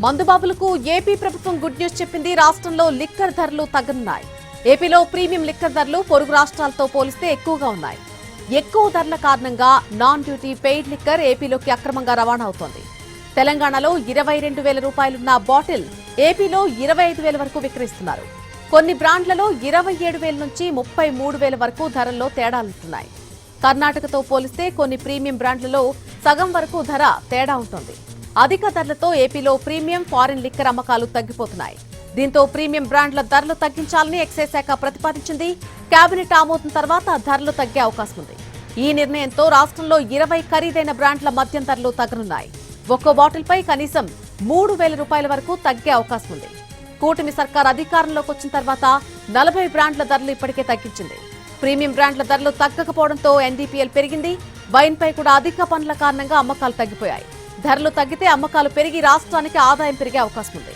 మందుబాబులకు AP ప్రభుత్వం good news చెప్పింది. రాష్ట్రంలో లిక్కర్ ధరలు తగ్గనున్నాయి. ఏపీలో ప్రీమియం లిక్కర్ ధరలు పొరుగు రాష్ట్రాలతో పోలిస్తే ఎక్కువగా ఉన్నాయి. ఎక్కువ ధరల కారణంగా నాన్ డ్యూటీ పెయిడ్ లిక్కర్ ఏపీలోకి అక్రమంగా రవాణా అవుతోంది. తెలంగాణలో 22,000 రూపాయలున్న బాటిల్ ఏపీలో 25,000 వరకు విక్రయిస్తున్నారు. కొన్ని బ్రాండ్లలో 27,000 నుంచి 33,000 వరకు ధరల్లో తేడాలుంటున్నాయి. కర్ణాటకతో పోలిస్తే కొన్ని ప్రీమియం బ్రాండ్లలో సగం వరకు ధర తేడా ఉంటుంది. అధిక ధరలతో ఏపీలో ప్రీమియం ఫారిన్ లిక్కర్ అమ్మకాలు తగ్గిపోతున్నాయి. దీంతో ప్రీమియం బ్రాండ్ల ధరలు తగ్గించాలని ఎక్సైజ్ శాఖ ప్రతిపాదించింది. కేబినెట్ ఆమోదం తర్వాత ధరలు తగ్గే అవకాశం ఉంది. ఈ నిర్ణయంతో రాష్ట్రంలో 20 ఖరీదైన బ్రాండ్ల మద్యం ధరలు తగ్గనున్నాయి. ఒక్కో బాటిల్పై కనీసం 3,000 రూపాయల వరకు తగ్గే అవకాశం ఉంది. కూటమి సర్కార్ అధికారంలోకి వచ్చిన తర్వాత 40 బ్రాండ్ల ధరలు ఇప్పటికే తగ్గించింది. ప్రీమియం బ్రాండ్ల ధరలు తగ్గకపోవడంతో ఎన్డీపీఎల్ పెరిగింది. వైన్పై కూడా అధిక పన్నుల కారణంగా అమ్మకాలు తగ్గిపోయాయి. ధరలు తగ్గితే అమ్మకాలు పెరిగి రాష్ట్రానికి ఆదాయం పెరిగే అవకాశం ఉంది.